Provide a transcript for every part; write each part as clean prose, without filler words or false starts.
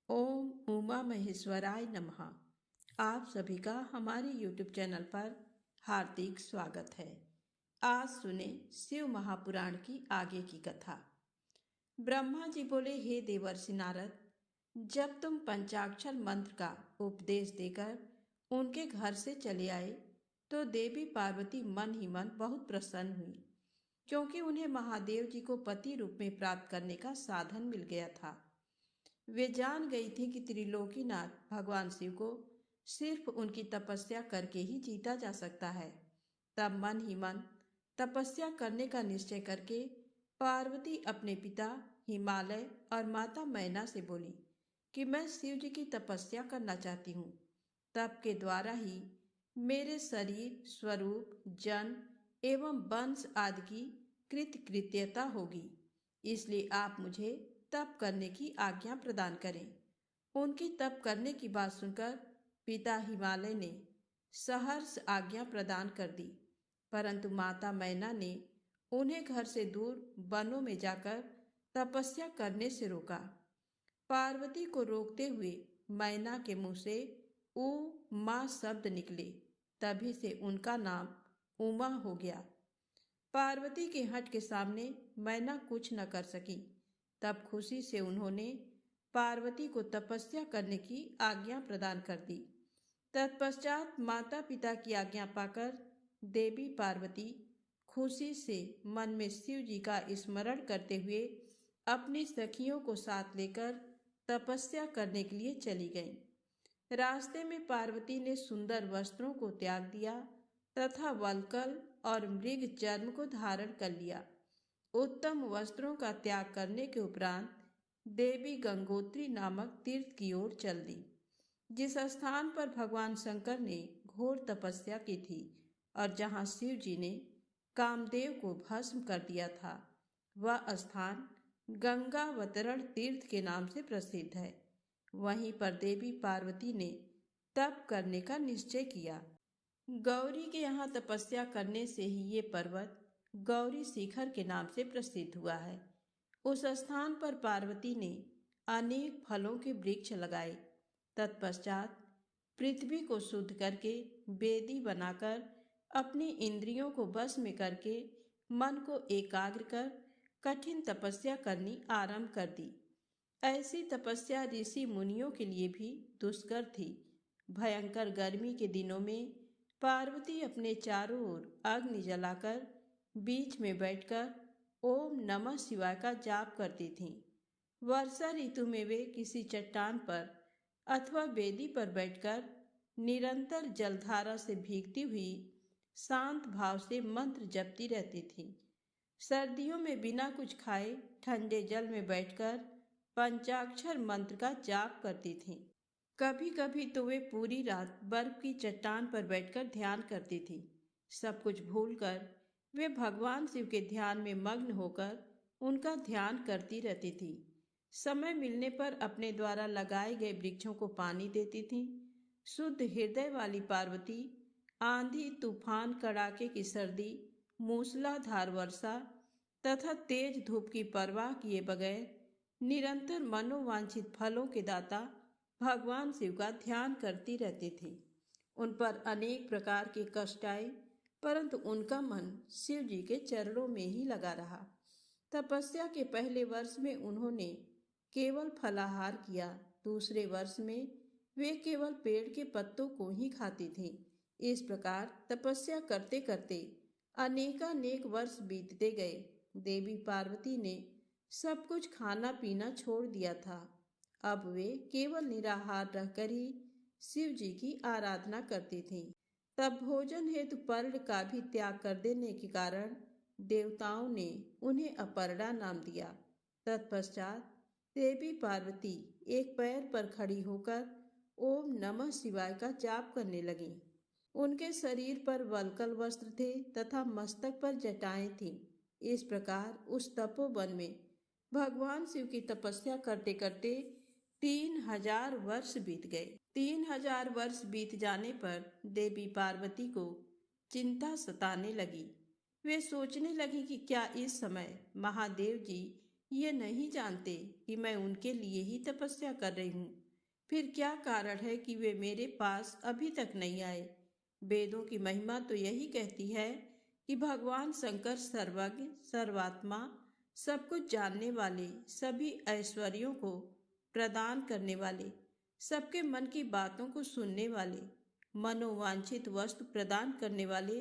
ओम उमा महेश्वराय नमः। आप सभी का हमारे YouTube चैनल पर हार्दिक स्वागत है। आज सुने शिव महापुराण की आगे की कथा। ब्रह्मा जी बोले, हे देवर्षि नारद, जब तुम पंचाक्षर मंत्र का उपदेश देकर उनके घर से चले आए तो देवी पार्वती मन ही मन बहुत प्रसन्न हुई, क्योंकि उन्हें महादेव जी को पति रूप में प्राप्त करने का साधन मिल गया था। वे जान गई थी कि त्रिलोकीनाथ भगवान शिव को सिर्फ उनकी तपस्या करके ही जीता जा सकता है। तब मन ही मन तपस्या करने का निश्चय करके पार्वती अपने पिता हिमालय और माता मैना से बोली कि मैं शिव जी की तपस्या करना चाहती हूँ। तप के द्वारा ही मेरे शरीर, स्वरूप, जन्म एवं वंश आदि की कृतकृत्यता होगी, इसलिए आप मुझे तप करने की आज्ञा प्रदान करें। उनकी तप करने की बात सुनकर पिता हिमालय ने सहर्ष आज्ञा प्रदान कर दी, परंतु माता मैना ने उन्हें घर से दूर वनों में जाकर तपस्या करने से रोका। पार्वती को रोकते हुए मैना के मुंह से ऊ माँ शब्द निकले, तभी से उनका नाम उमा हो गया। पार्वती के हट के सामने मैना कुछ न कर सकी। तब खुशी से उन्होंने पार्वती को तपस्या करने की आज्ञा प्रदान कर दी। तत्पश्चात माता पिता की आज्ञा पाकर देवी पार्वती खुशी से मन में शिव जी का स्मरण करते हुए अपनी सखियों को साथ लेकर तपस्या करने के लिए चली गईं। रास्ते में पार्वती ने सुंदर वस्त्रों को त्याग दिया तथा वल्कल और मृग चर्म को धारण कर लिया। उत्तम वस्त्रों का त्याग करने के उपरांत देवी गंगोत्री नामक तीर्थ की ओर चल दी, जिस स्थान पर भगवान शंकर ने घोर तपस्या की थी और जहां शिव जी ने कामदेव को भस्म कर दिया था। वह स्थान गंगावतरण तीर्थ के नाम से प्रसिद्ध है। वहीं पर देवी पार्वती ने तप करने का निश्चय किया। गौरी के यहाँ तपस्या करने से ही ये पर्वत गौरी शिखर के नाम से प्रसिद्ध हुआ है। उस स्थान पर पार्वती ने अनेक फलों के वृक्ष लगाए। तत्पश्चात पृथ्वी को शुद्ध करके वेदी बनाकर अपनी इंद्रियों को वश में करके मन को एकाग्र कर कठिन तपस्या करनी आरंभ कर दी। ऐसी तपस्या ऋषि मुनियों के लिए भी दुष्कर थी। भयंकर गर्मी के दिनों में पार्वती अपने चारों ओर अग्नि जलाकर बीच में बैठकर ओम नमः शिवाय का जाप करती थीं। वर्षा ऋतु में वे किसी चट्टान पर अथवा वेदी पर बैठकर निरंतर जलधारा से भीगती हुई शांत भाव से मंत्र जपती रहती थीं। सर्दियों में बिना कुछ खाए ठंडे जल में बैठकर पंचाक्षर मंत्र का जाप करती थीं। कभी कभी तो वे पूरी रात बर्फ की चट्टान पर बैठकर ध्यान करती थीं। सब कुछ भूलकर वे भगवान शिव के ध्यान में मग्न होकर उनका ध्यान करती रहती थी। समय मिलने पर अपने द्वारा लगाए गए वृक्षों को पानी देती थी। शुद्ध हृदय वाली पार्वती आंधी, तूफान, कड़ाके की सर्दी, मूसलाधार वर्षा तथा तेज धूप की परवाह किए बगैर निरंतर मनोवांछित फलों के दाता भगवान शिव का ध्यान करती रहती थी। उन पर अनेक प्रकार के कष्ट आए, परंतु उनका मन शिव जी के चरणों में ही लगा रहा। तपस्या के पहले वर्ष में उन्होंने केवल फलाहार किया। दूसरे वर्ष में वे केवल पेड़ के पत्तों को ही खाती थीं। इस प्रकार तपस्या करते करते अनेकानेक वर्ष बीतते गए। देवी पार्वती ने सब कुछ खाना पीना छोड़ दिया था। अब वे केवल निराहार रहकर ही शिव जी की आराधना करती थीं। तब भोजन हेतु पर्ण का भी त्याग कर देने के कारण देवताओं ने उन्हें अपर्णा नाम दिया। तत्पश्चात देवी पार्वती एक पैर पर खड़ी होकर ओम नमः शिवाय का जाप करने लगीं। उनके शरीर पर वल्कल वस्त्र थे तथा मस्तक पर जटाएं थीं। इस प्रकार उस तपोवन में भगवान शिव की तपस्या करते करते 3000 वर्ष बीत गए। 3000 वर्ष बीत जाने पर देवी पार्वती को चिंता सताने लगी। वे सोचने लगी कि क्या इस समय महादेव जी ये नहीं जानते कि मैं उनके लिए ही तपस्या कर रही हूँ। फिर क्या कारण है कि वे मेरे पास अभी तक नहीं आए? वेदों की महिमा तो यही कहती है कि भगवान शंकर सर्वज्ञ, सर्वात्मा, सब कुछ जानने वाले, सभी ऐश्वर्यों को प्रदान करने वाले, सबके मन की बातों को सुनने वाले, मनोवांछित वस्तु प्रदान करने वाले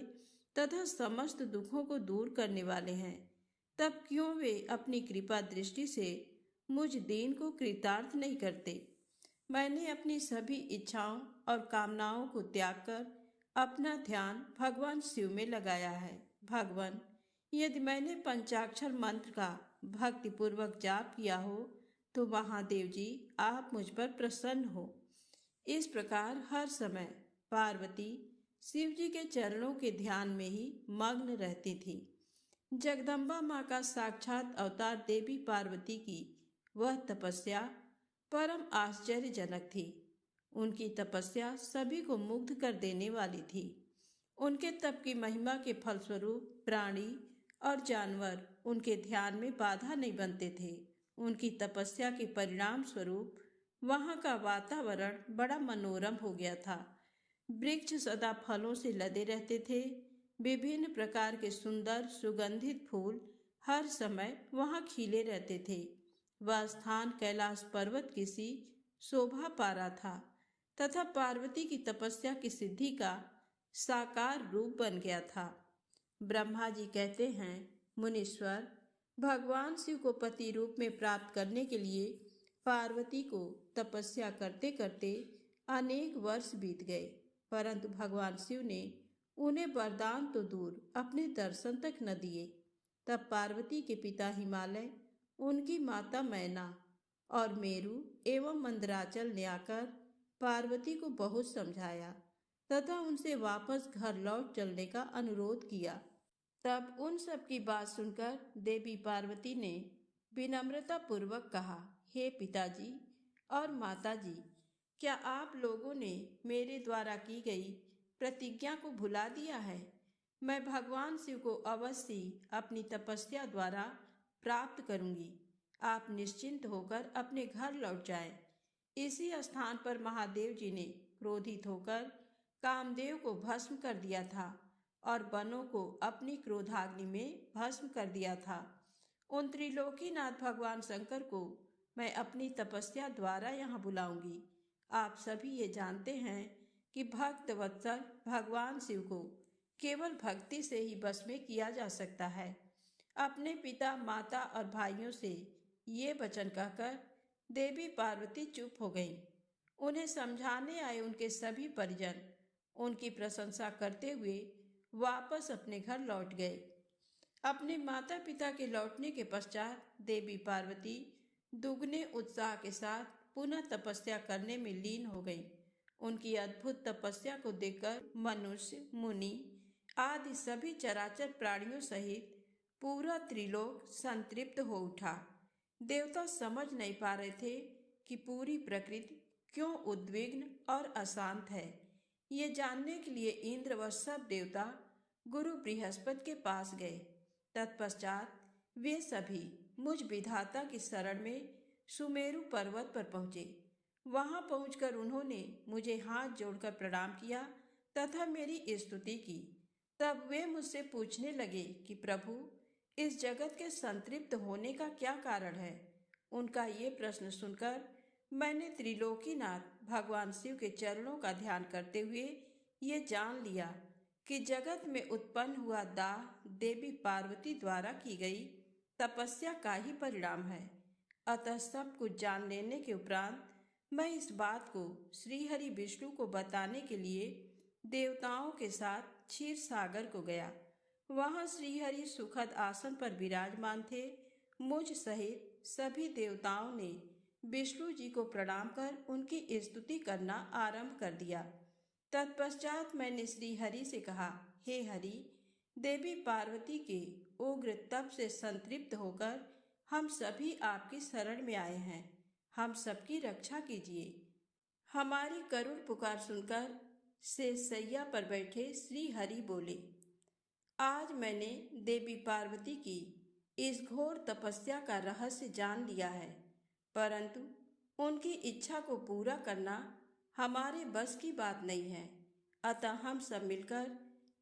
तथा समस्त दुखों को दूर करने वाले हैं। तब क्यों वे अपनी कृपा दृष्टि से मुझ दीन को कृतार्थ नहीं करते? मैंने अपनी सभी इच्छाओं और कामनाओं को त्याग कर अपना ध्यान भगवान शिव में लगाया है। भगवान, यदि मैंने पंचाक्षर मंत्र का भक्तिपूर्वक जाप किया हो तो महादेव जी आप मुझ पर प्रसन्न हो। इस प्रकार हर समय पार्वती शिव जी के चरणों के ध्यान में ही मग्न रहती थी। जगदम्बा माँ का साक्षात अवतार देवी पार्वती की वह तपस्या परम आश्चर्यजनक थी। उनकी तपस्या सभी को मुग्ध कर देने वाली थी। उनके तप की महिमा के फलस्वरूप प्राणी और जानवर उनके ध्यान में बाधा नहीं बनते थे। उनकी तपस्या के परिणाम स्वरूप वहाँ का वातावरण बड़ा मनोरम हो गया था। वृक्ष सदा फलों से लदे रहते थे। विभिन्न प्रकार के सुंदर सुगंधित फूल हर समय वहाँ खिले रहते थे। वह स्थान कैलाश पर्वत की सी शोभा पा रहा था तथा पार्वती की तपस्या की सिद्धि का साकार रूप बन गया था। ब्रह्मा जी कहते हैं, मुनीश्वर, भगवान शिव को पति रूप में प्राप्त करने के लिए पार्वती को तपस्या करते करते अनेक वर्ष बीत गए, परंतु भगवान शिव ने उन्हें वरदान तो दूर अपने दर्शन तक न दिए। तब पार्वती के पिता हिमालय, उनकी माता मैना और मेरु एवं मंदराचल ने आकर पार्वती को बहुत समझाया तथा उनसे वापस घर लौट चलने का अनुरोध किया। तब उन सब की बात सुनकर देवी पार्वती ने विनम्रता पूर्वक कहा, हे पिताजी और माताजी, क्या आप लोगों ने मेरे द्वारा की गई प्रतिज्ञा को भुला दिया है? मैं भगवान शिव को अवश्य अपनी तपस्या द्वारा प्राप्त करूंगी। आप निश्चिंत होकर अपने घर लौट जाएं। इसी स्थान पर महादेव जी ने क्रोधित होकर कामदेव को भस्म कर दिया था और वनों को अपनी क्रोधाग्नि में भस्म कर दिया था। उन त्रिलोकीनाथ भगवान शंकर को मैं अपनी तपस्या द्वारा यहाँ बुलाऊंगी। आप सभी ये जानते हैं कि भक्त वत्सल भगवान शिव को केवल भक्ति से ही बस में किया जा सकता है। अपने पिता, माता और भाइयों से ये वचन कहकर देवी पार्वती चुप हो गईं। उन्हें समझाने आए उनके सभी परिजन उनकी प्रशंसा करते हुए वापस अपने घर लौट गए। अपने माता पिता के लौटने के पश्चात देवी पार्वती दुगने उत्साह के साथ पुनः तपस्या करने में लीन हो गईं। उनकी अद्भुत तपस्या को देखकर मनुष्य, मुनि आदि सभी चराचर प्राणियों सहित पूरा त्रिलोक संतृप्त हो उठा। देवता समझ नहीं पा रहे थे कि पूरी प्रकृति क्यों उद्विग्न और अशांत है। ये जानने के लिए इंद्र व सब देवता गुरु बृहस्पति के पास गए। तत्पश्चात वे सभी मुझ विधाता की शरण में सुमेरु पर्वत पर पहुँचे। वहां पहुंचकर उन्होंने मुझे हाथ जोड़कर प्रणाम किया तथा मेरी स्तुति की। तब वे मुझसे पूछने लगे कि प्रभु, इस जगत के संतृप्त होने का क्या कारण है? उनका ये प्रश्न सुनकर मैंने त्रिलोकीनाथ भगवान शिव के चरणों का ध्यान करते हुए ये जान लिया कि जगत में उत्पन्न हुआ दाह देवी पार्वती द्वारा की गई तपस्या का ही परिणाम है। अतः सब कुछ जान लेने के उपरांत मैं इस बात को श्रीहरि विष्णु को बताने के लिए देवताओं के साथ क्षीर सागर को गया। वहां श्रीहरि सुखद आसन पर विराजमान थे। मुझ सहित सभी देवताओं ने विष्णु जी को प्रणाम कर उनकी स्तुति करना आरंभ कर दिया। तत्पश्चात मैंने श्रीहरि से कहा, हे हरि, देवी पार्वती के उग्र तप से संतृप्त होकर हम सभी आपकी शरण में आए हैं। हम सबकी रक्षा कीजिए। हमारी करुण पुकार सुनकर शेषशैया पर बैठे श्री हरि बोले, आज मैंने देवी पार्वती की इस घोर तपस्या का रहस्य जान लिया है, परंतु उनकी इच्छा को पूरा करना हमारे बस की बात नहीं है। अतः हम सब मिलकर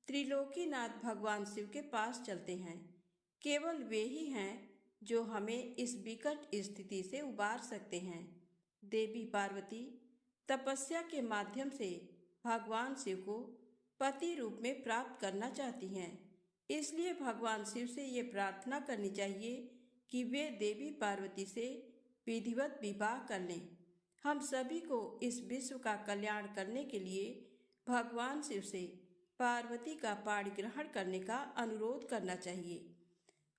त्रिलोकीनाथ भगवान शिव के पास चलते हैं। केवल वे ही हैं जो हमें इस विकट स्थिति से उबार सकते हैं। देवी पार्वती तपस्या के माध्यम से भगवान शिव को पति रूप में प्राप्त करना चाहती हैं। इसलिए भगवान शिव से ये प्रार्थना करनी चाहिए कि वे देवी पार्वती से विधिवत विवाह कर लें। हम सभी को इस विश्व का कल्याण करने के लिए भगवान शिव से पार्वती का पाणिग्रहण करने का अनुरोध करना चाहिए।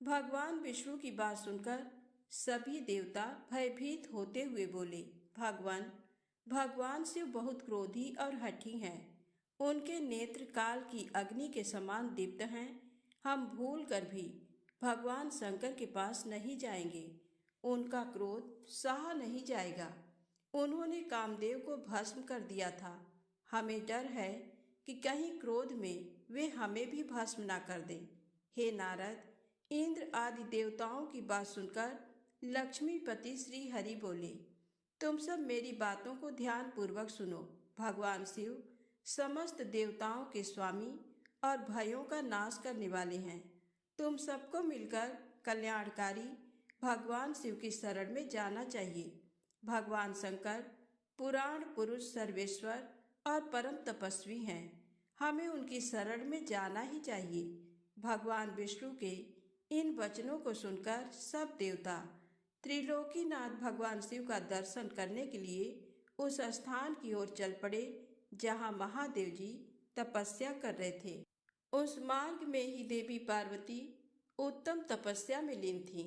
भगवान विष्णु की बात सुनकर सभी देवता भयभीत होते हुए बोले, भगवान शिव बहुत क्रोधी और हठी हैं। उनके नेत्र काल की अग्नि के समान दीप्त हैं। हम भूल कर भी भगवान शंकर के पास नहीं जाएंगे। उनका क्रोध सहा नहीं जाएगा। उन्होंने कामदेव को भस्म कर दिया था। हमें डर है कि कहीं क्रोध में वे हमें भी भस्म ना कर दें। हे नारद, इंद्र आदि देवताओं की बात सुनकर लक्ष्मीपति श्री हरि बोले, तुम सब मेरी बातों को ध्यान पूर्वक सुनो। भगवान शिव समस्त देवताओं के स्वामी और भयों का नाश करने वाले हैं। तुम सबको मिलकर कल्याणकारी भगवान शिव की शरण में जाना चाहिए। भगवान शंकर पुराण पुरुष सर्वेश्वर और परम तपस्वी हैं। हमें उनकी शरण में जाना ही चाहिए। भगवान विष्णु के इन वचनों को सुनकर सब देवता त्रिलोकीनाथ भगवान शिव का दर्शन करने के लिए उस स्थान की ओर चल पड़े जहाँ महादेव जी तपस्या कर रहे थे। उस मार्ग में ही देवी पार्वती उत्तम तपस्या में लीन थी।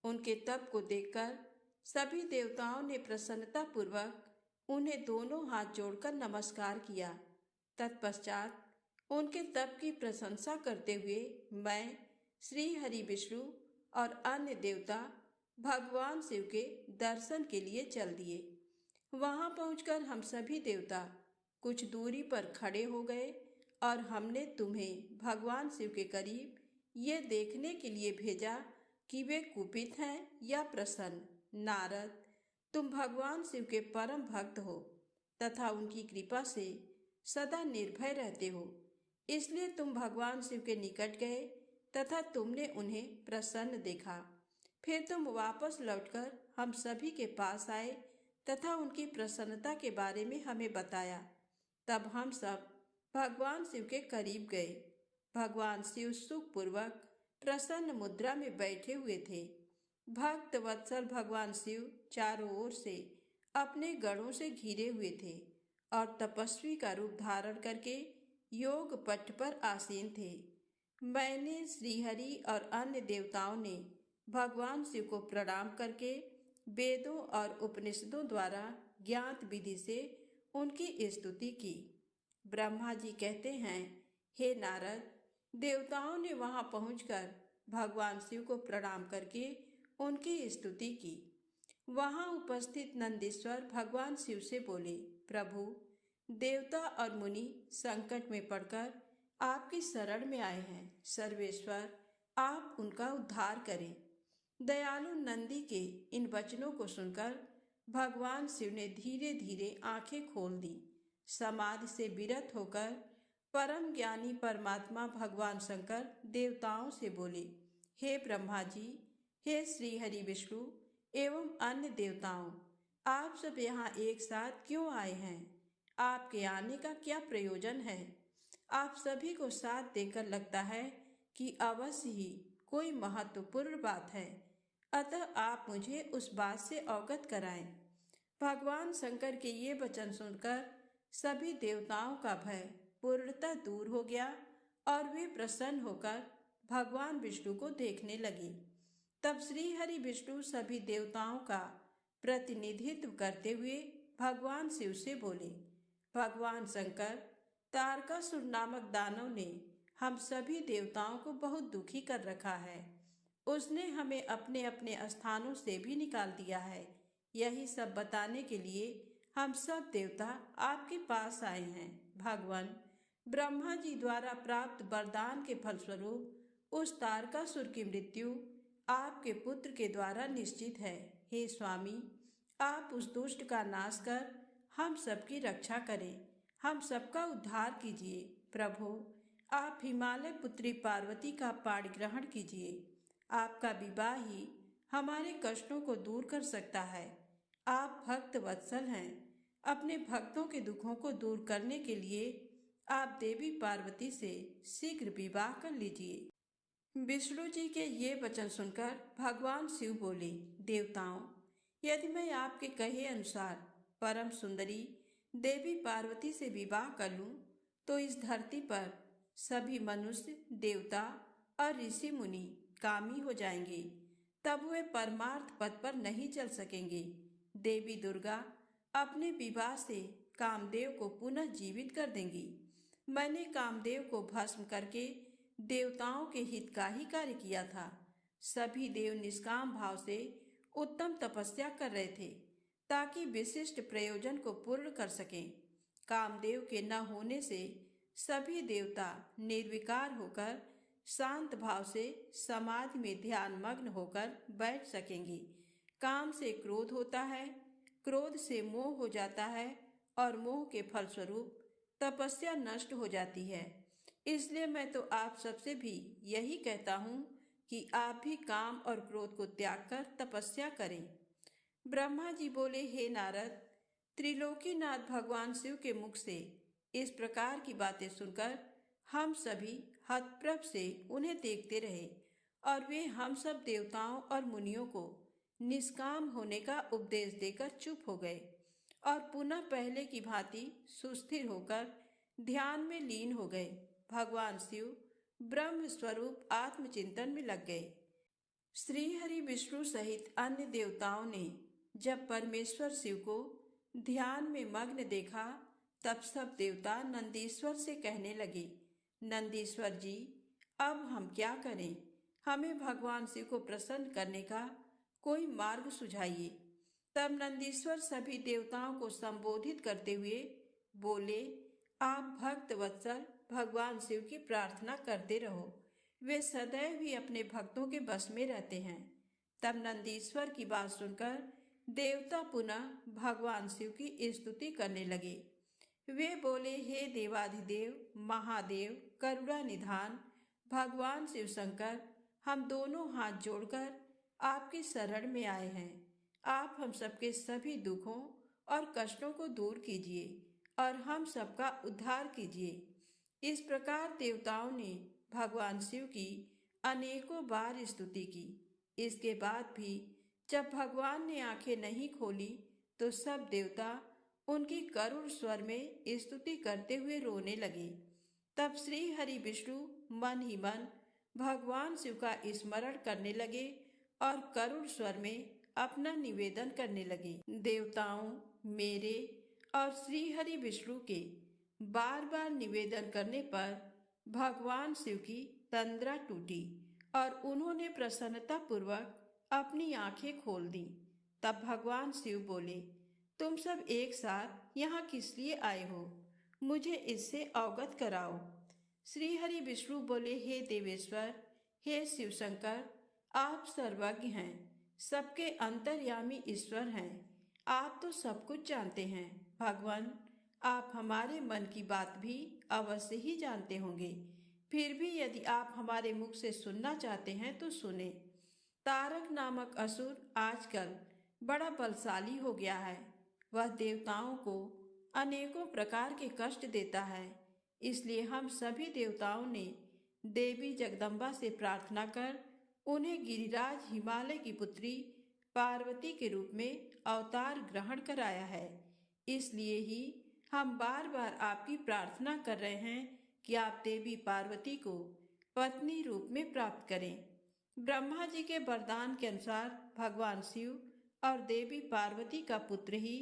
उनके तप को देखकर सभी देवताओं ने प्रसन्नता पूर्वक उन्हें दोनों हाथ जोड़कर नमस्कार किया। तत्पश्चात उनके तप की प्रशंसा करते हुए मैं, श्री हरि विष्णु और अन्य देवता भगवान शिव के दर्शन के लिए चल दिए। वहां पहुंचकर हम सभी देवता कुछ दूरी पर खड़े हो गए और हमने तुम्हें भगवान शिव के करीब ये देखने के लिए भेजा कि वे कुपित हैं या प्रसन्न। नारद, तुम भगवान शिव के परम भक्त हो तथा उनकी कृपा से सदा निर्भय रहते हो। इसलिए तुम भगवान शिव के निकट गए तथा तुमने उन्हें प्रसन्न देखा। फिर तुम वापस लौटकर हम सभी के पास आए तथा उनकी प्रसन्नता के बारे में हमें बताया। तब हम सब भगवान शिव के करीब गए। भगवान शिव सुखपूर्वक प्रसन्न मुद्रा में बैठे हुए थे। भक्त वत्सल भगवान शिव चारों ओर से अपने गणों से घिरे हुए थे और तपस्वी का रूप धारण करके योग पट्ट पर आसीन थे। मैंने, श्रीहरि और अन्य देवताओं ने भगवान शिव को प्रणाम करके वेदों और उपनिषदों द्वारा ज्ञात विधि से उनकी स्तुति की। ब्रह्मा जी कहते हैं, हे नारद, देवताओं ने वहां पहुंचकर भगवान शिव को प्रणाम करके उनकी स्तुति की। वहां उपस्थित नंदीश्वर भगवान शिव से बोले, प्रभु, देवता और मुनि संकट में पड़कर आपकी शरण में आए हैं। सर्वेश्वर, आप उनका उद्धार करें। दयालु नंदी के इन वचनों को सुनकर भगवान शिव ने धीरे धीरे आंखें खोल दी। समाधि से विरत होकर परम ज्ञानी परमात्मा भगवान शंकर देवताओं से बोले, हे ब्रह्मा जी, हे श्री हरि विष्णु एवं अन्य देवताओं, आप सब यहाँ एक साथ क्यों आए हैं? आपके आने का क्या प्रयोजन है? आप सभी को साथ देखकर लगता है कि अवश्य ही कोई महत्वपूर्ण बात है, अतः आप मुझे उस बात से अवगत कराएं। भगवान शंकर के ये वचन सुनकर सभी देवताओं का भय पूर्णतः दूर हो गया और वे प्रसन्न होकर भगवान विष्णु को देखने लगे। तब श्री हरि विष्णु सभी देवताओं का प्रतिनिधित्व करते हुए भगवान शिव से बोले, भगवान शंकर, तारकासुर नामक दानव ने हम सभी देवताओं को बहुत दुखी कर रखा है। उसने हमें अपने अपने स्थानों से भी निकाल दिया है। यही सब बताने के लिए हम सब देवता आपके पास आए हैं। भगवान, ब्रह्मा जी द्वारा प्राप्त वरदान के फलस्वरूप उस तारकासुर की मृत्यु आपके पुत्र के द्वारा निश्चित है। हे स्वामी, आप उस दुष्ट का नाश कर हम सबकी रक्षा करें, हम सबका उद्धार कीजिए। प्रभु, आप हिमालय पुत्री पार्वती का पाणी ग्रहण कीजिए। आपका विवाह ही हमारे कष्टों को दूर कर सकता है। आप भक्त वत्सल हैं। अपने भक्तों के दुखों को दूर करने के लिए आप देवी पार्वती से शीघ्र विवाह कर लीजिए। विष्णु जी के ये वचन सुनकर भगवान शिव बोले, देवताओं, यदि मैं आपके कहे अनुसार परम सुंदरी देवी पार्वती से विवाह कर लूं, तो इस धरती पर सभी मनुष्य, देवता और ऋषि मुनि कामी हो जाएंगे। तब वे परमार्थ पद पर नहीं चल सकेंगे। देवी दुर्गा अपने विवाह से कामदेव को पुनः जीवित कर देंगी। मैंने कामदेव को भस्म करके देवताओं के हित का ही कार्य किया था। सभी देव निष्काम भाव से उत्तम तपस्या कर रहे थे ताकि विशिष्ट प्रयोजन को पूर्ण कर सकें। कामदेव के न होने से सभी देवता निर्विकार होकर शांत भाव से समाधि में ध्यान मग्न होकर बैठ सकेंगे। काम से क्रोध होता है, क्रोध से मोह हो जाता है और मोह के फलस्वरूप तपस्या नष्ट हो जाती है। इसलिए मैं तो आप सबसे भी यही कहता हूँ कि आप भी काम और क्रोध को त्याग कर तपस्या करें। ब्रह्मा जी बोले, हे नारद, त्रिलोकीनाथ भगवान शिव के मुख से इस प्रकार की बातें सुनकर हम सभी हतप्रभ से उन्हें देखते रहे और वे हम सब देवताओं और मुनियों को निष्काम होने का उपदेश देकर चुप हो गए और पुनः पहले की भांति सुस्थिर होकर ध्यान में लीन हो गए। भगवान शिव ब्रह्म स्वरूप आत्मचिंतन में लग गए। श्री हरि विष्णु सहित अन्य देवताओं ने जब परमेश्वर शिव को ध्यान में मग्न देखा, तब सब देवता नंदीश्वर से कहने लगे, नंदीश्वर जी, अब हम क्या करें? हमें भगवान शिव को प्रसन्न करने का कोई मार्ग सुझाइए। तब नंदीश्वर सभी देवताओं को संबोधित करते हुए बोले, आप भक्त वत्सल भगवान शिव की प्रार्थना करते रहो, वे सदैव ही अपने भक्तों के बस में रहते हैं। तब नंदीश्वर की बात सुनकर देवता पुनः भगवान शिव की स्तुति करने लगे। वे बोले, हे देवाधिदेव महादेव करुणा निधान भगवान शिव शंकर, हम दोनों हाथ जोड़कर आपकी शरण में आए हैं। आप हम सबके सभी दुखों और कष्टों को दूर कीजिए और हम सबका उद्धार कीजिए। इस प्रकार देवताओं ने भगवान शिव की अनेकों बार स्तुति की। इसके बाद भी जब भगवान ने आंखें नहीं खोली तो सब देवता उनकी करुण स्वर में स्तुति करते हुए रोने लगे। तब श्री हरि विष्णु मन ही मन भगवान शिव का स्मरण करने लगे और करुण स्वर में अपना निवेदन करने लगे। देवताओं, मेरे और श्री हरि विष्णु के बार बार निवेदन करने पर भगवान शिव की तंद्रा टूटी और उन्होंने प्रसन्नता पूर्वक अपनी आंखें खोल दी। तब भगवान शिव बोले, तुम सब एक साथ यहाँ किस लिए आए हो? मुझे इससे अवगत कराओ। श्री हरि विष्णु बोले, हे देवेश्वर, हे शिव शंकर, आप सर्वज्ञ हैं, सबके अंतर्यामी ईश्वर हैं, आप तो सब कुछ जानते हैं। भगवान, आप हमारे मन की बात भी अवश्य ही जानते होंगे। फिर भी यदि आप हमारे मुख से सुनना चाहते हैं तो सुने। तारक नामक असुर आजकल बड़ा बलशाली हो गया है। वह देवताओं को अनेकों प्रकार के कष्ट देता है। इसलिए हम सभी देवताओं ने देवी जगदम्बा से प्रार्थना कर उन्हें गिरिराज हिमालय की पुत्री पार्वती के रूप में अवतार ग्रहण कराया है। इसलिए ही हम बार बार आपकी प्रार्थना कर रहे हैं कि आप देवी पार्वती को पत्नी रूप में प्राप्त करें। ब्रह्मा जी के वरदान के अनुसार भगवान शिव और देवी पार्वती का पुत्र ही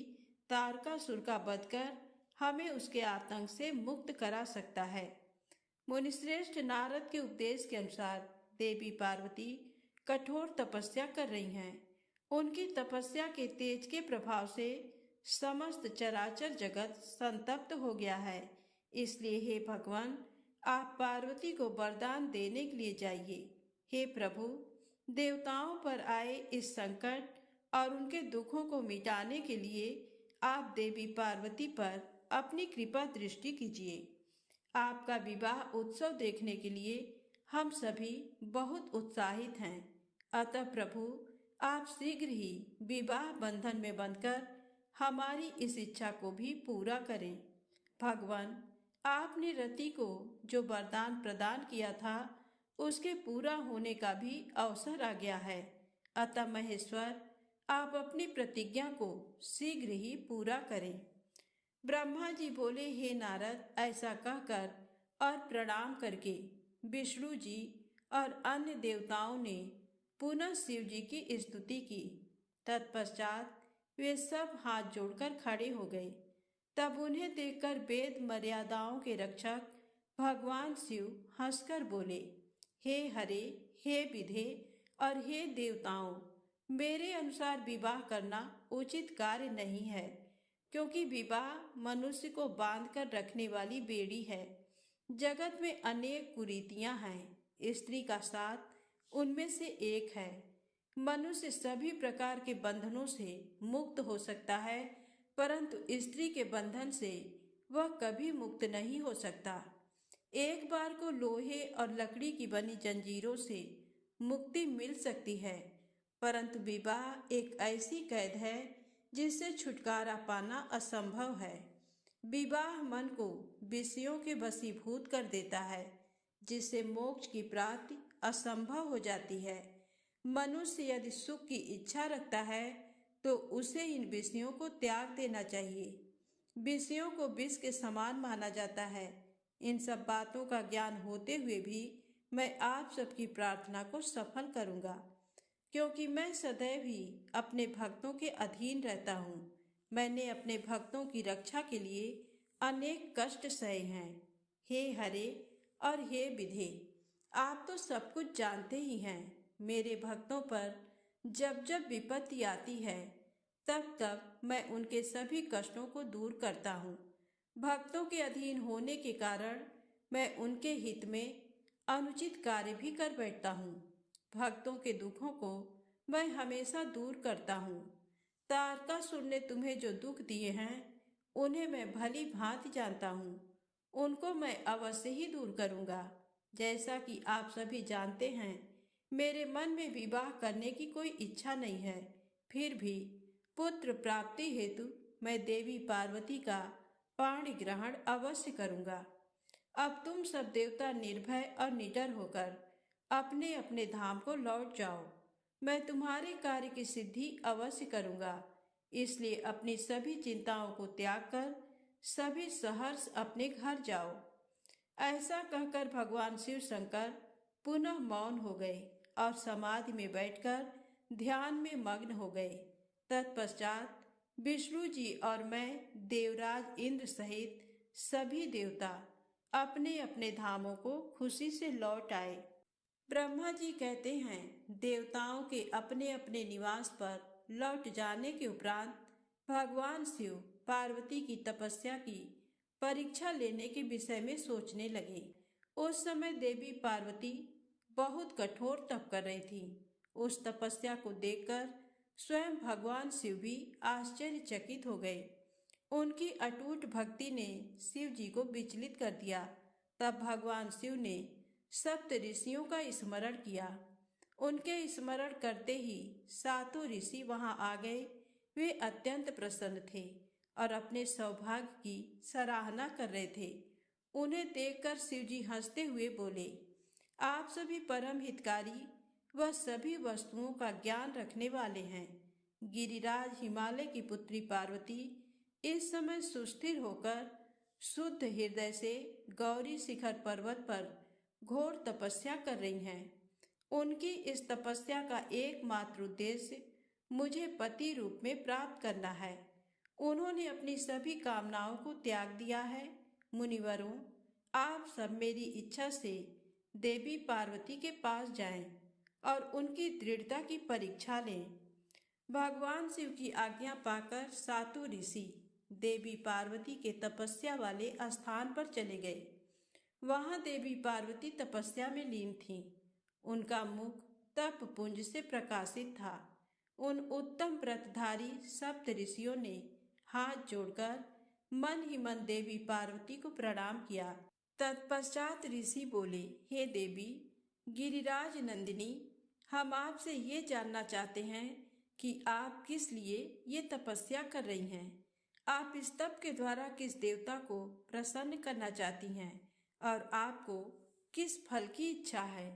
तारकासुर का वध कर हमें उसके आतंक से मुक्त करा सकता है। मुनिश्रेष्ठ नारद के उपदेश के अनुसार देवी पार्वती कठोर तपस्या कर रही हैं। उनकी तपस्या के तेज के प्रभाव से समस्त चराचर जगत संतप्त हो गया है। इसलिए हे भगवान, आप पार्वती को वरदान देने के लिए जाइए। हे प्रभु, देवताओं पर आए इस संकट और उनके दुखों को मिटाने के लिए आप देवी पार्वती पर अपनी कृपा दृष्टि कीजिए। आपका विवाह उत्सव देखने के लिए हम सभी बहुत उत्साहित हैं। अतः प्रभु, आप शीघ्र ही विवाह बंधन में बंधकर हमारी इस इच्छा को भी पूरा करें। भगवान, आपने रति को जो वरदान प्रदान किया था उसके पूरा होने का भी अवसर आ गया है। अतः महेश्वर, आप अपनी प्रतिज्ञा को शीघ्र ही पूरा करें। ब्रह्मा जी बोले, हे नारद, ऐसा कहकर और प्रणाम करके विष्णु जी और अन्य देवताओं ने पुनः शिव जी की स्तुति की। तत्पश्चात वे सब हाथ जोड़कर खड़े हो गए। तब उन्हें देखकर वेद मर्यादाओं के रक्षक भगवान शिव हंसकर बोले, हे हरे, हे विधे और हे देवताओं, मेरे अनुसार विवाह करना उचित कार्य नहीं है, क्योंकि विवाह मनुष्य को बांधकर रखने वाली बेड़ी है। जगत में अनेक कुरीतियां हैं, स्त्री का साथ उनमें से एक है। मनुष्य सभी प्रकार के बंधनों से मुक्त हो सकता है, परंतु स्त्री के बंधन से वह कभी मुक्त नहीं हो सकता। एक बार को लोहे और लकड़ी की बनी जंजीरों से मुक्ति मिल सकती है, परंतु विवाह एक ऐसी कैद है जिससे छुटकारा पाना असंभव है। विवाह मन को विषयों के वशीभूत कर देता है, जिससे मोक्ष की प्राप्ति असंभव हो जाती है। मनुष्य यदि सुख की इच्छा रखता है तो उसे इन विषयों को त्याग देना चाहिए। विषयों को विष के समान माना जाता है। इन सब बातों का ज्ञान होते हुए भी मैं आप सबकी प्रार्थना को सफल करूंगा, क्योंकि मैं सदैव ही अपने भक्तों के अधीन रहता हूँ। मैंने अपने भक्तों की रक्षा के लिए अनेक कष्ट सहे हैं। हे हरे और हे विधे, आप तो सब कुछ जानते ही हैं। मेरे भक्तों पर जब जब विपत्ति आती है तब तब मैं उनके सभी कष्टों को दूर करता हूँ। भक्तों के अधीन होने के कारण मैं उनके हित में अनुचित कार्य भी कर बैठता हूँ। भक्तों के दुखों को मैं हमेशा दूर करता हूँ। तारकासुर ने तुम्हें जो दुख दिए हैं उन्हें मैं भली भांति जानता हूँ। उनको मैं अवश्य ही दूर करूँगा। जैसा कि आप सभी जानते हैं, मेरे मन में विवाह करने की कोई इच्छा नहीं है। फिर भी पुत्र प्राप्ति हेतु मैं देवी पार्वती का पाणी ग्रहण अवश्य करूँगा। अब तुम सब देवता निर्भय और निडर होकर अपने अपने धाम को लौट जाओ। मैं तुम्हारे कार्य की सिद्धि अवश्य करूँगा। इसलिए अपनी सभी चिंताओं को त्याग कर सभी सहर्ष अपने घर जाओ। ऐसा कहकर भगवान शिव शंकर पुनः मौन हो गए और समाधि में बैठकर ध्यान में मग्न हो गए। तत्पश्चात विष्णु जी और मैं, देवराज इंद्र सहित सभी देवता अपने अपने धामों को खुशी से लौट आए। ब्रह्मा जी कहते हैं, देवताओं के अपने अपने निवास पर लौट जाने के उपरांत भगवान शिव पार्वती की तपस्या की परीक्षा लेने के विषय में सोचने लगे। उस समय देवी पार्वती बहुत कठोर तप कर रही थी। उस तपस्या को देखकर स्वयं भगवान शिव भी आश्चर्यचकित हो गए। उनकी अटूट भक्ति ने शिव जी को विचलित कर दिया। तब भगवान शिव ने सप्त ऋषियों का स्मरण किया। उनके स्मरण करते ही सातों ऋषि वहां आ गए। वे अत्यंत प्रसन्न थे और अपने सौभाग्य की सराहना कर रहे थे। उन्हें देखकर शिव जी हंसते हुए बोले, आप सभी परम हितकारी व सभी वस्तुओं का ज्ञान रखने वाले हैं। गिरिराज हिमालय की पुत्री पार्वती इस समय सुस्थिर होकर शुद्ध हृदय से गौरी शिखर पर्वत पर घोर तपस्या कर रही हैं। उनकी इस तपस्या का एकमात्र उद्देश्य मुझे पति रूप में प्राप्त करना है। उन्होंने अपनी सभी कामनाओं को त्याग दिया है। मुनिवरों, आप सब मेरी इच्छा से देवी पार्वती के पास जाएं और उनकी दृढ़ता की परीक्षा लें। भगवान शिव की आज्ञा पाकर सातों ऋषि देवी पार्वती के तपस्या वाले स्थान पर चले गए। वहां देवी पार्वती तपस्या में लीन थीं। उनका मुख तप पुंज से प्रकाशित था। उन उत्तम व्रतधारी सप्त ऋषियों ने हाथ जोड़कर मन ही मन देवी पार्वती को प्रणाम किया। तत्पश्चात ऋषि बोले, हे देवी गिरिराज नंदिनी, हम आपसे ये जानना चाहते हैं कि आप किस लिए ये तपस्या कर रही हैं। आप इस तप के द्वारा किस देवता को प्रसन्न करना चाहती हैं और आपको किस फल की इच्छा है।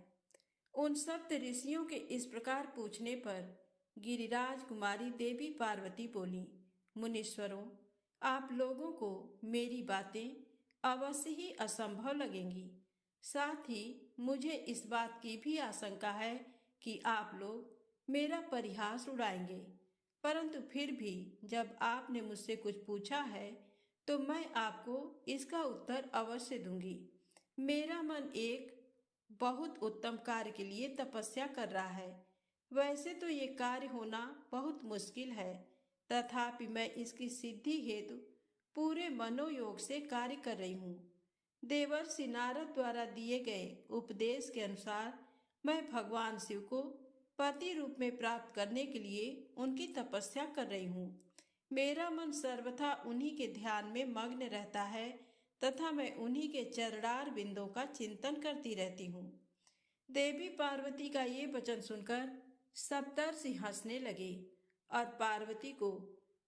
उन सप्त ऋषियों के इस प्रकार पूछने पर गिरिराज कुमारी देवी पार्वती बोली, मुनीश्वरों, आप लोगों को मेरी बातें अवश्य ही असंभव लगेंगी। साथ ही मुझे इस बात की भी आशंका है कि आप लोग मेरा परिहास उड़ाएंगे, परंतु फिर भी जब आपने मुझसे कुछ पूछा है तो मैं आपको इसका उत्तर अवश्य दूंगी। मेरा मन एक बहुत उत्तम कार्य के लिए तपस्या कर रहा है। वैसे तो ये कार्य होना बहुत मुश्किल है, तथापि मैं इसकी सिद्धि हेतु पूरे मनोयोग से कार्य कर रही हूँ। देवर्षि नारद द्वारा दिए गए उपदेश के अनुसार मैं भगवान शिव को पति रूप में प्राप्त करने के लिए उनकी तपस्या कर रही हूँ। मेरा मन सर्वथा उन्हीं के ध्यान में मग्न रहता है तथा मैं उन्हीं के चरणार बिंदों का चिंतन करती रहती हूँ। देवी पार्वती का ये वचन सुनकर सप्तर्षि हंसने लगे और पार्वती को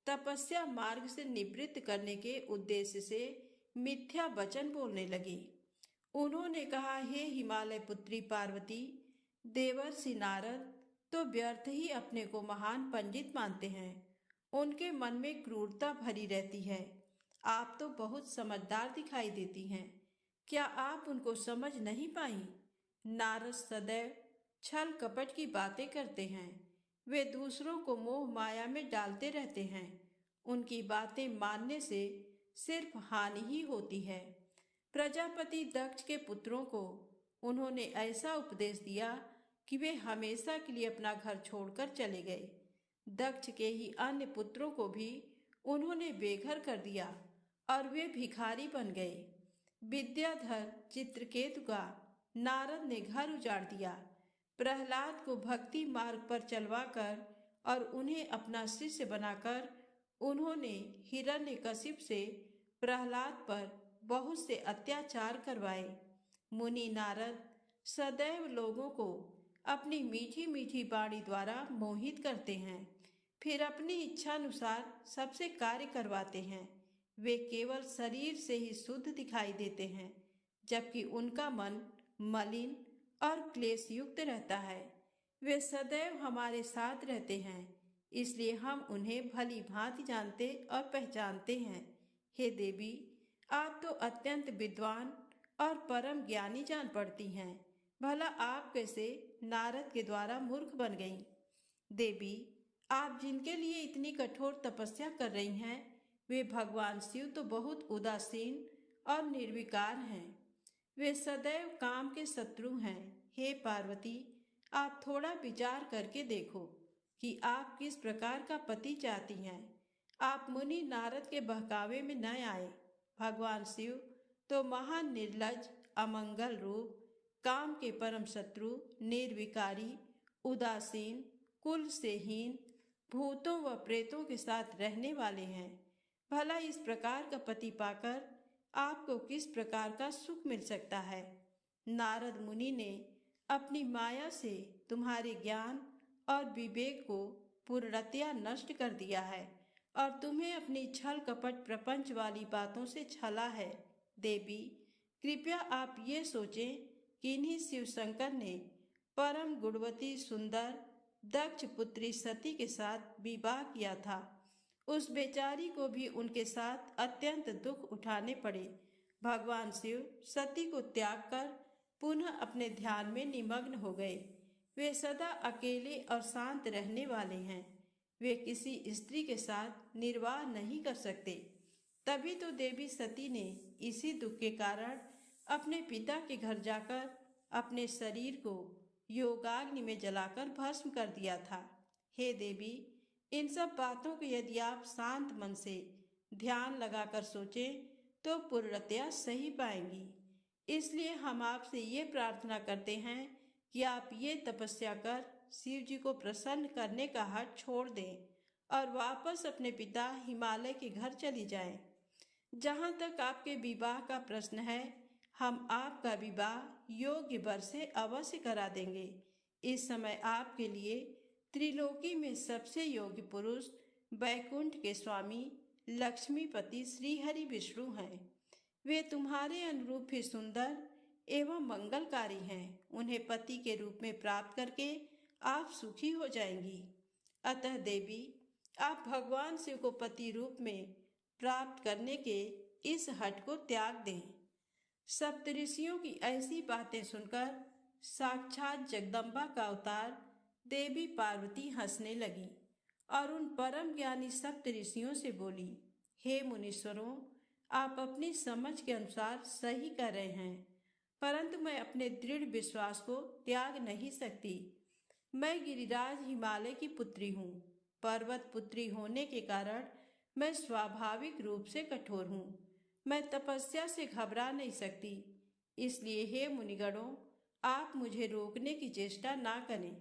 तपस्या मार्ग से निवृत्त करने के उद्देश्य से मिथ्या वचन बोलने लगे। उन्होंने कहा, हे हिमालय पुत्री पार्वती, देवर्षि नारद तो व्यर्थ ही अपने को महान पंडित मानते हैं। उनके मन में क्रूरता भरी रहती है। आप तो बहुत समझदार दिखाई देती हैं। क्या आप उनको समझ नहीं पाई? नारद सदैव छल कपट की बातें करते हैं। वे दूसरों को मोह माया में डालते रहते हैं। उनकी बातें मानने से सिर्फ हानि ही होती है। प्रजापति दक्ष के पुत्रों को उन्होंने ऐसा उपदेश दिया कि वे हमेशा के लिए अपना घर छोड़कर चले गए। दक्ष के ही अन्य पुत्रों को भी उन्होंने बेघर कर दिया और वे भिखारी बन गए। विद्याधर चित्रकेतु का नारद ने घर उजाड़ दिया। प्रहलाद को भक्ति मार्ग पर चलवाकर और उन्हें अपना शिष्य बनाकर उन्होंने हिरण्यकशिप से प्रहलाद पर बहुत से अत्याचार करवाए। मुनि नारद सदैव लोगों को अपनी मीठी मीठी वाणी द्वारा मोहित करते हैं, फिर अपनी इच्छानुसार सबसे कार्य करवाते हैं। वे केवल शरीर से ही शुद्ध दिखाई देते हैं, जबकि उनका मन मलिन और क्लेश युक्त रहता है। वे सदैव हमारे साथ रहते हैं, इसलिए हम उन्हें भली भांति जानते और पहचानते हैं। हे देवी, आप तो अत्यंत विद्वान और परम ज्ञानी जान पड़ती हैं। भला आप कैसे नारद के द्वारा मूर्ख बन गईं? देवी, आप जिनके लिए इतनी कठोर तपस्या कर रही हैं, वे भगवान शिव तो बहुत उदासीन और निर्विकार हैं। वे सदैव काम के शत्रु हैं। हे पार्वती, आप थोड़ा विचार करके देखो कि आप किस प्रकार का पति चाहती हैं। आप मुनि नारद के बहकावे में न आए। भगवान शिव तो महान निर्लज, अमंगल रूप, काम के परम शत्रु, निर्विकारी, उदासीन, कुल से हीन, भूतों व प्रेतों के साथ रहने वाले हैं। भला इस प्रकार का पति पाकर आपको किस प्रकार का सुख मिल सकता है? नारद मुनि ने अपनी माया से तुम्हारे ज्ञान और विवेक को पूर्णतया नष्ट कर दिया है और तुम्हें अपनी छल कपट प्रपंच वाली बातों से छला है। देवी, कृपया आप ये सोचें कि इन्हीं शिव शंकर ने परम गुणवती सुंदर दक्ष पुत्री सती के साथ विवाह किया था। उस बेचारी को भी उनके साथ अत्यंत दुख उठाने पड़े। भगवान शिव सती को त्याग कर पुनः अपने ध्यान में निमग्न हो गए। वे सदा अकेले और शांत रहने वाले हैं। वे किसी स्त्री के साथ निर्वाह नहीं कर सकते। तभी तो देवी सती ने इसी दुख के कारण अपने पिता के घर जाकर अपने शरीर को योगाग्नि में जलाकर भस्म कर दिया था। हे देवी, इन सब बातों को यदि आप शांत मन से ध्यान लगाकर सोचें तो पूर्णतया सही पाएंगी। इसलिए हम आपसे ये प्रार्थना करते हैं कि आप ये तपस्या कर शिव जी को प्रसन्न करने का हठ छोड़ दें और वापस अपने पिता हिमालय के घर चली जाएं। जहाँ तक आपके विवाह का प्रश्न है, हम आपका विवाह योग्य वर से अवश्य करा देंगे। इस समय आपके लिए त्रिलोकी में सबसे योग्य पुरुष बैकुंठ के स्वामी लक्ष्मीपति श्रीहरि विष्णु हैं। वे तुम्हारे अनुरूप ही सुंदर एवं मंगलकारी हैं। उन्हें पति के रूप में प्राप्त करके आप सुखी हो जाएंगी। अतः देवी, आप भगवान शिव को पति रूप में प्राप्त करने के इस हठ को त्याग दें। सप्तऋषियों की ऐसी बातें सुनकर साक्षात जगदम्बा का अवतार देवी पार्वती हंसने लगी और उन परम ज्ञानी सप्तऋषियों से बोली, हे मुनीश्वरों, आप अपनी समझ के अनुसार सही कर रहे हैं, परंतु मैं अपने दृढ़ विश्वास को त्याग नहीं सकती। मैं गिरिराज हिमालय की पुत्री हूँ। पर्वत पुत्री होने के कारण मैं स्वाभाविक रूप से कठोर हूँ। मैं तपस्या से घबरा नहीं सकती। इसलिए हे मुनिगणों, आप मुझे रोकने की चेष्टा ना करें।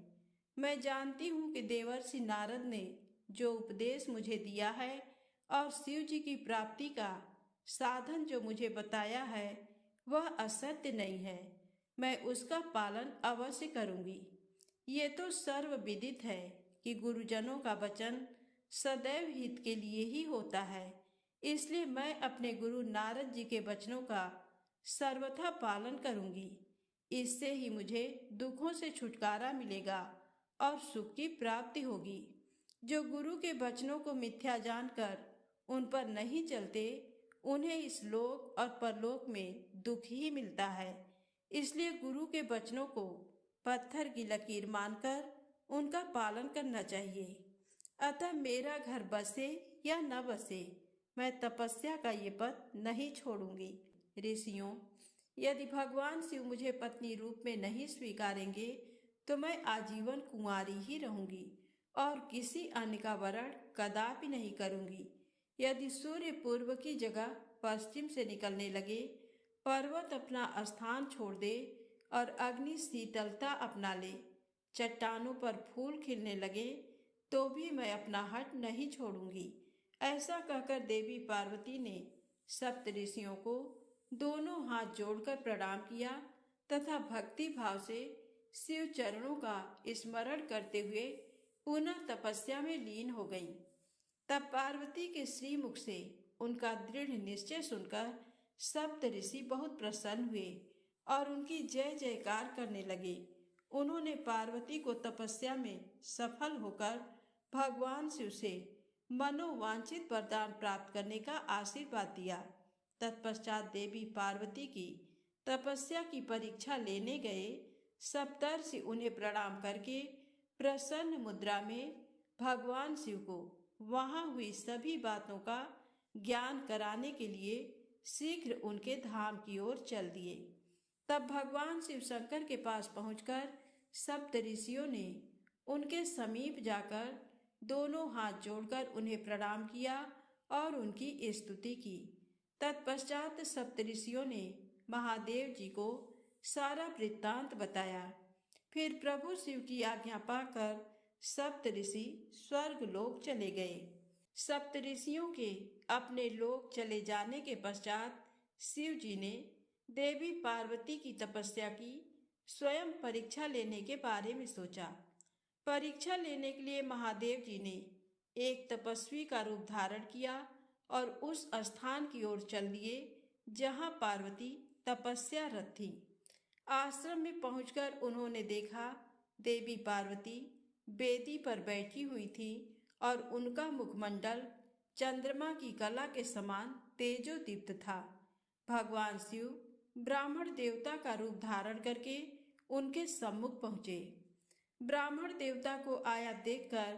मैं जानती हूँ कि देवर्षि नारद ने जो उपदेश मुझे दिया है और शिव जी की प्राप्ति का साधन जो मुझे बताया है वह असत्य नहीं है। मैं उसका पालन अवश्य करूँगी। ये तो सर्वविदित है कि गुरुजनों का वचन सदैव हित के लिए ही होता है। इसलिए मैं अपने गुरु नारद जी के वचनों का सर्वथा पालन करूँगी। इससे ही मुझे दुखों से छुटकारा मिलेगा और सुख की प्राप्ति होगी। जो गुरु के वचनों को मिथ्या जानकर उन पर नहीं चलते, उन्हें इस लोक और परलोक में दुख ही मिलता है। इसलिए गुरु के वचनों को पत्थर की लकीर मानकर उनका पालन करना चाहिए। अतः मेरा घर बसे या न बसे, मैं तपस्या का ये पथ नहीं छोड़ूंगी। ऋषियों, यदि भगवान शिव मुझे पत्नी रूप में नहीं स्वीकारेंगे तो मैं आजीवन कुंवारी ही रहूंगी और किसी अन्य का वरण कदापि नहीं करूंगी। यदि सूर्य पूर्व की जगह पश्चिम से निकलने लगे, पर्वत अपना स्थान छोड़ दे और अग्नि शीतलता अपना ले, चट्टानों पर फूल खिलने लगे, तो भी मैं अपना हट नहीं छोड़ूंगी। ऐसा कहकर देवी पार्वती ने सप्तऋषियों को दोनों हाथ जोड़कर प्रणाम किया तथा भक्ति भाव से शिव चरणों का स्मरण करते हुए पुनः तपस्या में लीन हो गईं। तब पार्वती के श्रीमुख से उनका दृढ़ निश्चय सुनकर सप्तऋषि बहुत प्रसन्न हुए और उनकी जय जयकार करने लगे। उन्होंने पार्वती को तपस्या में सफल होकर भगवान शिव से मनोवांछित वरदान प्राप्त करने का आशीर्वाद दिया। तत्पश्चात देवी पार्वती की तपस्या की परीक्षा लेने गए सप्तर्षि उन्हें प्रणाम करके प्रसन्न मुद्रा में भगवान शिव को वहां हुई सभी बातों का ज्ञान कराने के लिए शीघ्र उनके धाम की ओर चल दिए। तब भगवान शिव शंकर के पास पहुंचकर सप्तऋषियों ने उनके समीप जाकर दोनों हाथ जोड़कर उन्हें प्रणाम किया और उनकी स्तुति की। तत्पश्चात सप्तऋषियों ने महादेव जी को सारा वृत्तांत बताया। फिर प्रभु शिव की आज्ञा पाकर सप्तऋषि स्वर्ग लोक चले गए। सप्तऋषियों के अपने लोक चले जाने के पश्चात शिव जी ने देवी पार्वती की तपस्या की स्वयं परीक्षा लेने के बारे में सोचा। परीक्षा लेने के लिए महादेव जी ने एक तपस्वी का रूप धारण किया और उस स्थान की ओर चल दिए जहाँ पार्वती तपस्यारत थी। आश्रम में पहुंचकर उन्होंने देखा देवी पार्वती वेदी पर बैठी हुई थी और उनका मुखमंडल चंद्रमा की कला के समान तेजोदीप्त था। भगवान शिव ब्राह्मण देवता का रूप धारण करके उनके सम्मुख पहुँचे। ब्राह्मण देवता को आया देखकर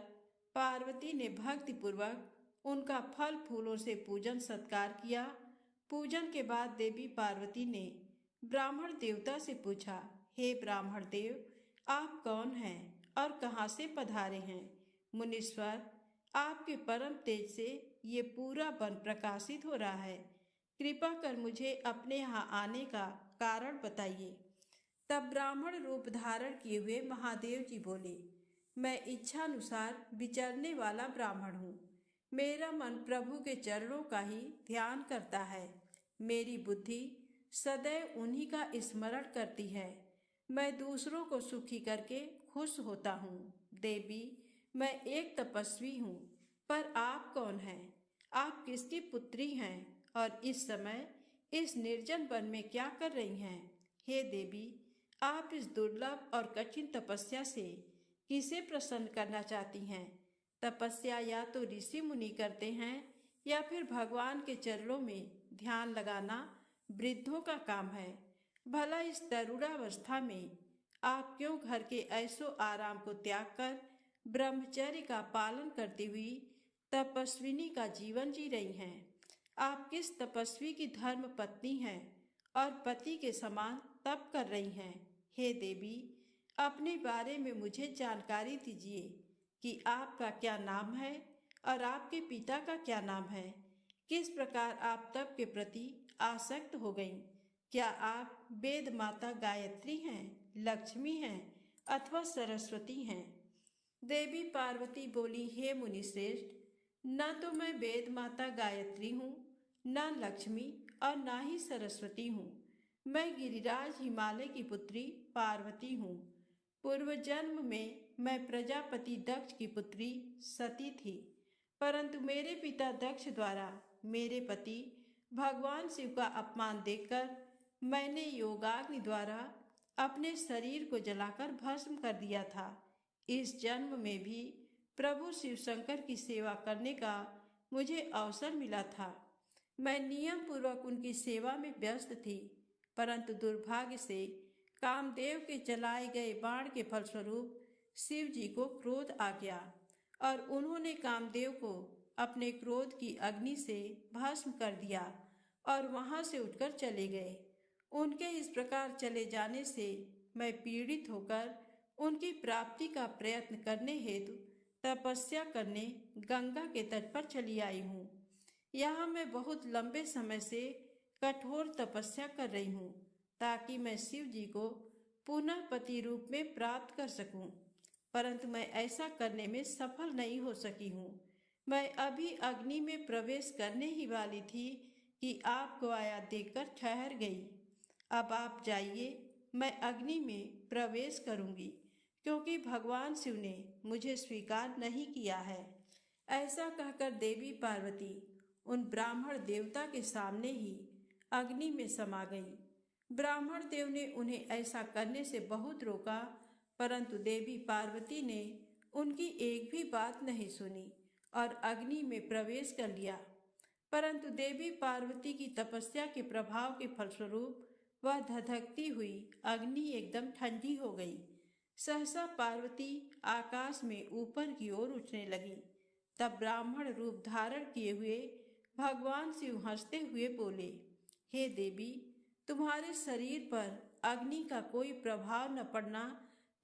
पार्वती ने भक्तिपूर्वक उनका फल फूलों से पूजन सत्कार किया। पूजन के बाद देवी पार्वती ने ब्राह्मण देवता से पूछा, हे ब्राह्मण देव, आप कौन हैं और कहाँ से पधारे हैं? मुनीश्वर, आपके परम तेज से ये पूरा वन प्रकाशित हो रहा है। कृपा कर मुझे अपने यहाँ आने का कारण बताइए। तब ब्राह्मण रूप धारण किए हुए महादेव जी बोले, मैं इच्छानुसार विचरने वाला ब्राह्मण हूँ। मेरा मन प्रभु के चरणों का ही ध्यान करता है। मेरी बुद्धि सदैव उन्हीं का स्मरण करती है। मैं दूसरों को सुखी करके खुश होता हूँ। देवी, मैं एक तपस्वी हूँ, पर आप कौन हैं? आप किसकी पुत्री हैं और इस समय इस निर्जन वन में क्या कर रही हैं? हे देवी, आप इस दुर्लभ और कठिन तपस्या से किसे प्रसन्न करना चाहती हैं? तपस्या या तो ऋषि मुनि करते हैं या फिर भगवान के चरणों में ध्यान लगाना वृद्धों का काम है। भला इस तरुणावस्था में आप क्यों घर के ऐसो आराम को त्याग कर ब्रह्मचर्य का पालन करती हुई तपस्विनी का जीवन जी रही हैं? आप किस तपस्वी की धर्म पत्नी हैं और पति के समान तप कर रही हैं? हे देवी, अपने बारे में मुझे जानकारी दीजिए कि आपका क्या नाम है और आपके पिता का क्या नाम है। किस प्रकार आप तप के प्रति आसक्त हो गईं? क्या आप वेद माता गायत्री हैं, लक्ष्मी हैं अथवा सरस्वती हैं? देवी पार्वती बोली, हे मुनि श्रेष्ठ, न तो मैं वेद माता गायत्री हूँ, न लक्ष्मी और न ही सरस्वती हूँ। मैं गिरिराज हिमालय की पुत्री पार्वती हूँ। पूर्व जन्म में मैं प्रजापति दक्ष की पुत्री सती थी, परंतु मेरे पिता दक्ष द्वारा मेरे पति भगवान शिव का अपमान देखकर मैंने योगाग्नि द्वारा अपने शरीर को जलाकर भस्म कर दिया था। इस जन्म में भी प्रभु शिव शंकर की सेवा करने का मुझे अवसर मिला था। मैं नियम पूर्वक उनकी सेवा में व्यस्त थी, परंतु दुर्भाग्य से कामदेव के चलाए गए बाण के फलस्वरूप शिव जी को क्रोध आ गया और उन्होंने कामदेव को अपने क्रोध की अग्नि से भस्म कर दिया और वहां से उठकर चले गए। उनके इस प्रकार चले जाने से मैं पीड़ित होकर उनकी प्राप्ति का प्रयत्न करने हेतु तपस्या करने गंगा के तट पर चली आई हूँ। यहाँ मैं बहुत लंबे समय से कठोर तपस्या कर रही हूँ ताकि मैं शिव जी को पुनः पति रूप में प्राप्त कर सकूं, परंतु मैं ऐसा करने में सफल नहीं हो सकी हूँ। मैं अभी अग्नि में प्रवेश करने ही वाली थी कि आपको आया देखकर ठहर गई। अब आप जाइए, मैं अग्नि में प्रवेश करूंगी, क्योंकि भगवान शिव ने मुझे स्वीकार नहीं किया है। ऐसा कहकर देवी पार्वती उन ब्राह्मण देवता के सामने ही अग्नि में समा गई। ब्राह्मण देव ने उन्हें ऐसा करने से बहुत रोका, परंतु देवी पार्वती ने उनकी एक भी बात नहीं सुनी और अग्नि में प्रवेश कर लिया। परंतु देवी पार्वती की तपस्या के प्रभाव के फलस्वरूप वह धधकती हुई अग्नि एकदम ठंडी हो गई। सहसा पार्वती आकाश में ऊपर की ओर उठने लगी। तब ब्राह्मण रूप धारण किए हुए भगवान शिव हंसते हुए बोले, हे देवी, तुम्हारे शरीर पर अग्नि का कोई प्रभाव न पड़ना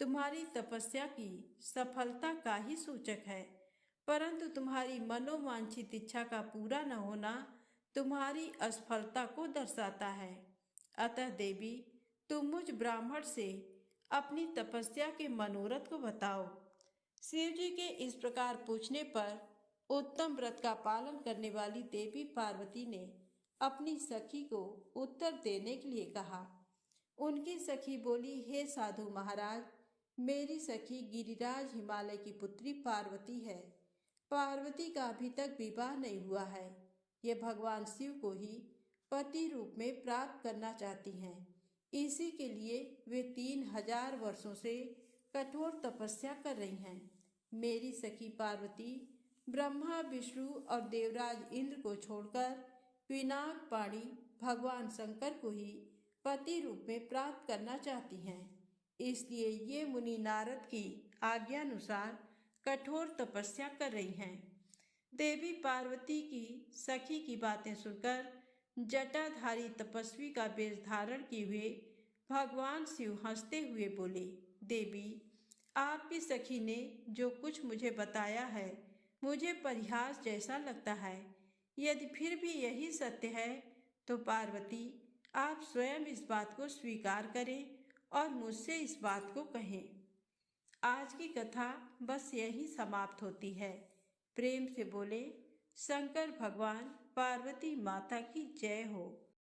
तुम्हारी तपस्या की सफलता का ही सूचक है, परंतु तुम्हारी मनोवांछित इच्छा का पूरा न होना तुम्हारी असफलता को दर्शाता है। अतः देवी, तुम मुझ ब्राह्मण से अपनी तपस्या के मनोरथ को बताओ। शिव जी के इस प्रकार पूछने पर उत्तम व्रत का पालन करने वाली देवी पार्वती ने अपनी सखी को उत्तर देने के लिए कहा। उनकी सखी बोली, हे साधु महाराज, मेरी सखी गिरिराज हिमालय की पुत्री पार्वती है। पार्वती का अभी तक विवाह नहीं हुआ है। ये भगवान शिव को ही पति रूप में प्राप्त करना चाहती हैं। इसी के लिए वे 3000 वर्षों से कठोर तपस्या कर रही हैं। मेरी सखी पार्वती ब्रह्मा, विष्णु और देवराज इंद्र को छोड़कर पिनाक पाणी भगवान शंकर को ही पति रूप में प्राप्त करना चाहती हैं। इसलिए ये मुनि नारद की आज्ञानुसार कठोर तपस्या कर रही हैं। देवी पार्वती की सखी की बातें सुनकर जटाधारी तपस्वी का वेश धारण किए हुए भगवान शिव हंसते हुए बोले, देवी, आपकी सखी ने जो कुछ मुझे बताया है मुझे परिहास जैसा लगता है। यदि फिर भी यही सत्य है तो पार्वती, आप स्वयं इस बात को स्वीकार करें और मुझसे इस बात को कहें। आज की कथा बस यही समाप्त होती है। प्रेम से बोले शंकर भगवान पार्वती माता की जय हो।